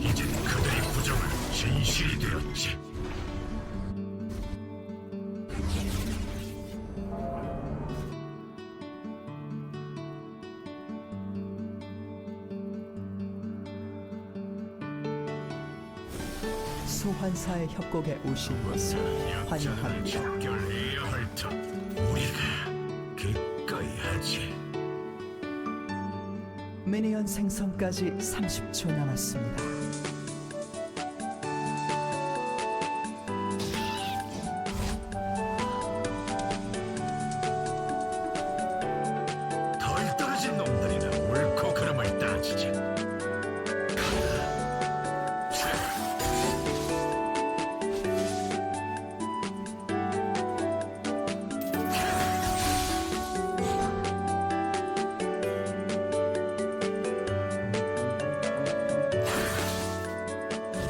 이제 그들의 부정은 진실이 되었지. 소환사의 협곡에 오신 것을 환영합니다. 적결해야 할 터. 우리가 기꺼이 하지. 미니언 생성까지 30초 남았습니다. 덜 떨어진 놈들이나 옳고 그름을 따지지.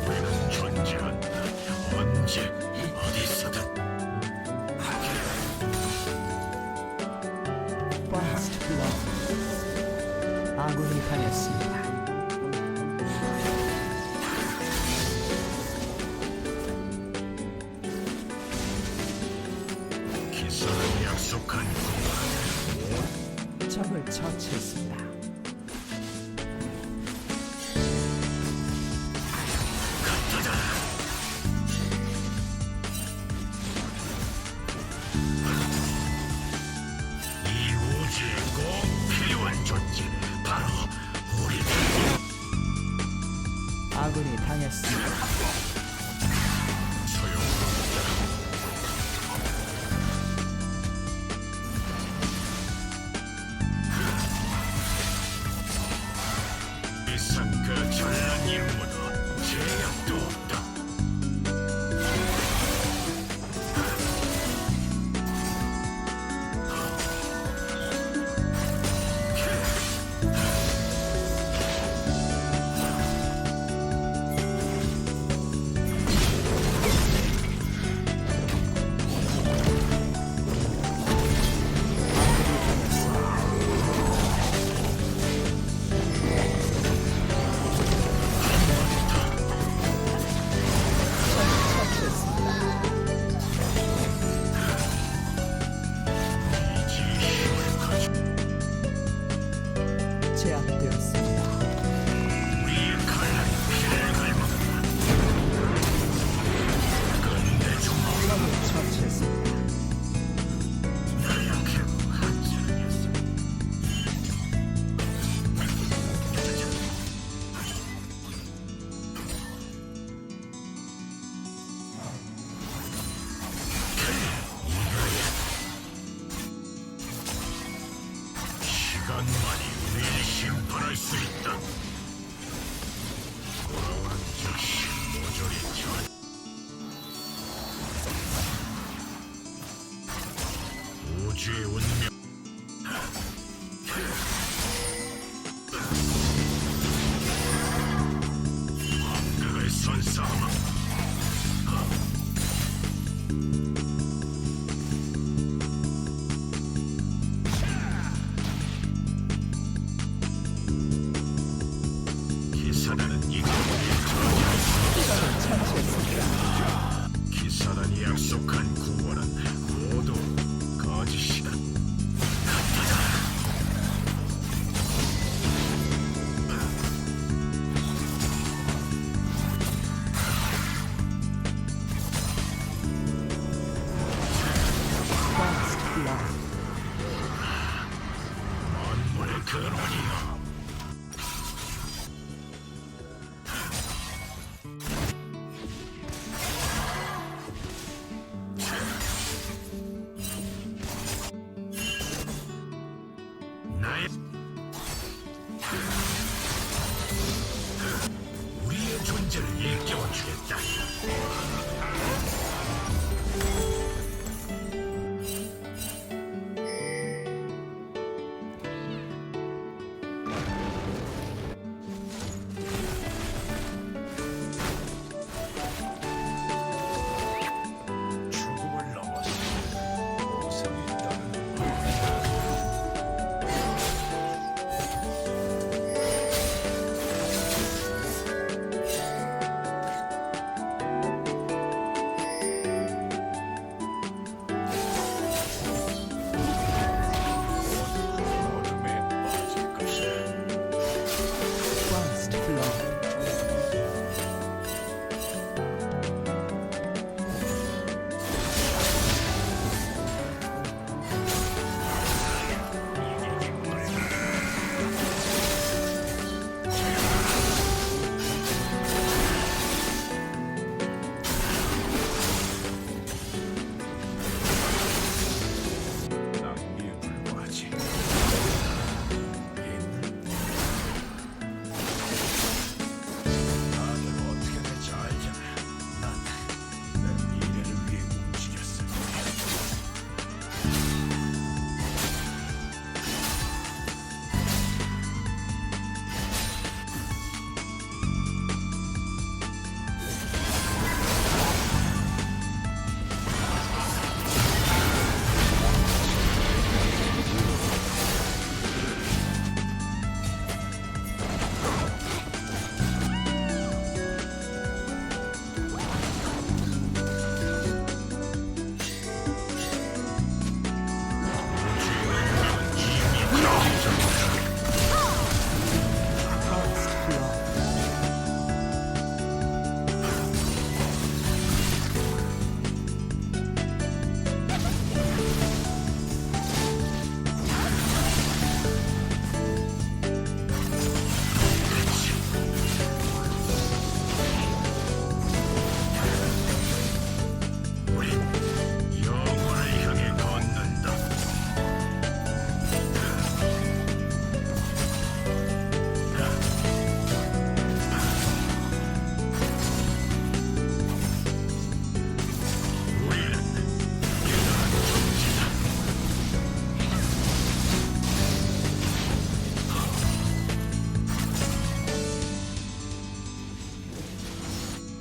우리는 존재한다. 언제 어디서든. 퍼스트 블러드. 아군이 당했습니다. 기사는 약속한 적을 처치했습니다. 이 우주에 꼭 필요한 존재. 바로 우리들. 아군이 당했습니다. 소용없다. 이상 그 전란 임무도 제약도 없다. 제압되었습니다. 우리의 칼날이 피를 갈망한다. 끝내주마. 적을 처치했습니다. 나약해도 한자였어. 시간만이 우리를 심판할 수 있다. 돌아오는 즉시 모조리 전. 우주의 운명. 왕극을 선사하마. 기사단은 이거 적을 처치했습니다. 기사단이 약속한 구원은 모두 거짓이다.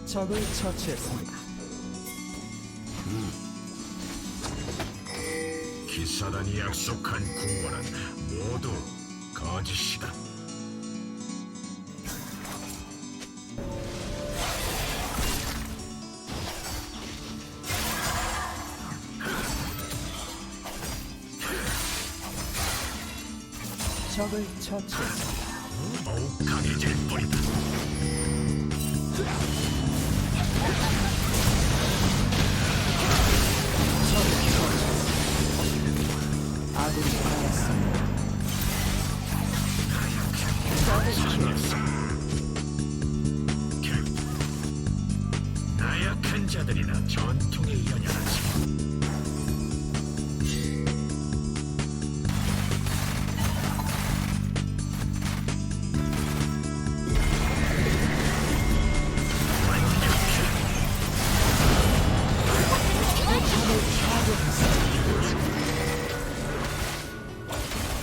적을 처치했습니다. 기사단이 약속한 구원은 모두 거짓이다. 적을 처치했습니다. 더욱 강해질 뿐이다. 아군이 당했습니다. 나약한 자들이나 전통에 연연하지.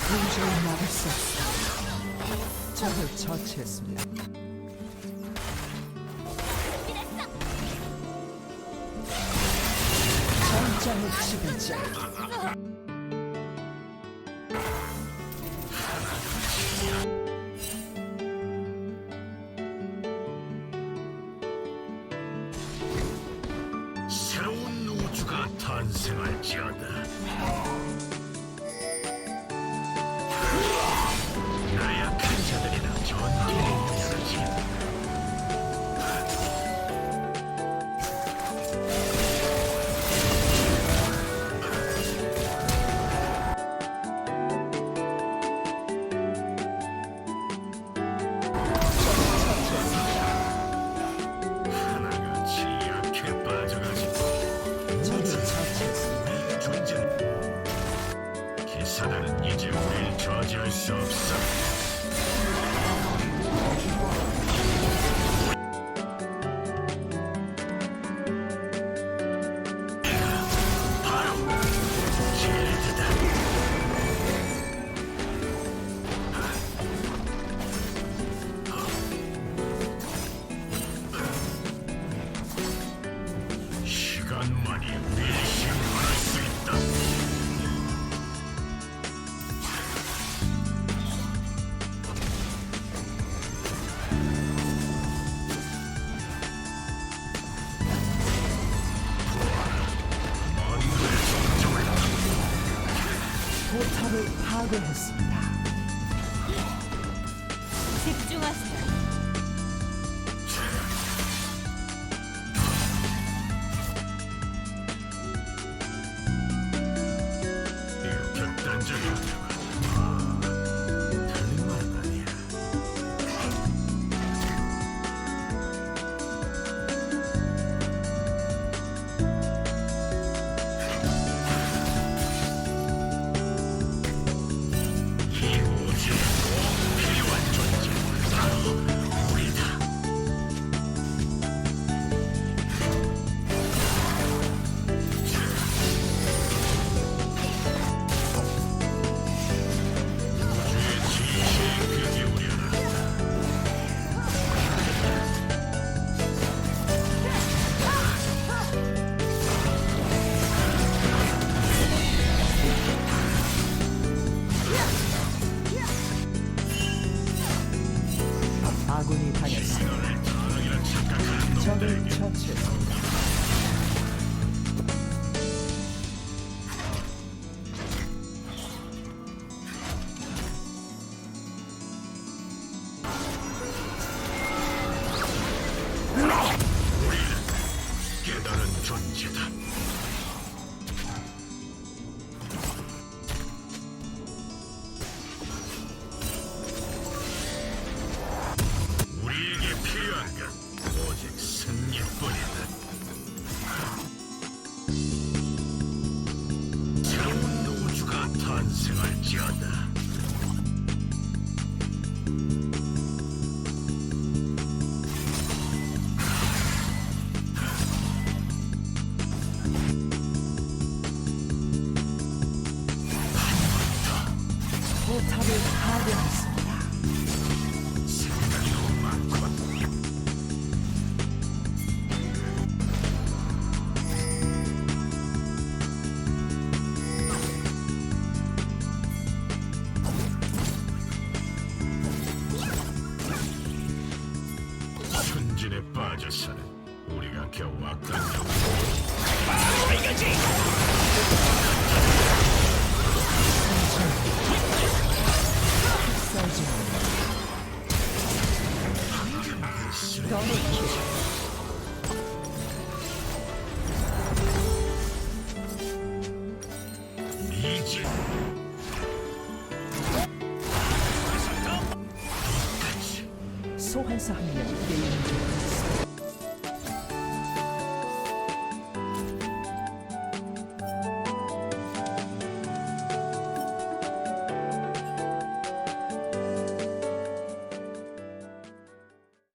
도저히 막을 수 없어. 적을 처치했습니다. 전장의 지배자. 새로운 우주가 탄생할지어다. 나약한 자들이나 전투에 연연하지. 하나같이 약해 빠져가지고 적을 처치했습니다. 존재는 기사단은 이제 우릴 저지할 수 없어. 바로 젤드다. 시간만이 우릴 심판할 수 있다. 만물의 정점을 포탑을 파괴했습니다. 집중하세요. 극단적이었다고. 틀린 말은 아니야. 이 우주에 꼭 필요한 존재 바로 우리다. 우주의 진실에 귀 기울여라. 아군이 당했습니다. 너를 자랑이라 착각하는 적을 놈들에게 처치했습니다. 우리는 깨달은 존재다. 우리에게 필요한 건 오직 승리뿐이다. 새로운 우주가 탄생할지어다. 포탑을 파괴했습니다. 생각이 너무 많군. 이렇게 왔군요. 이거지. 이제 소환사 한 명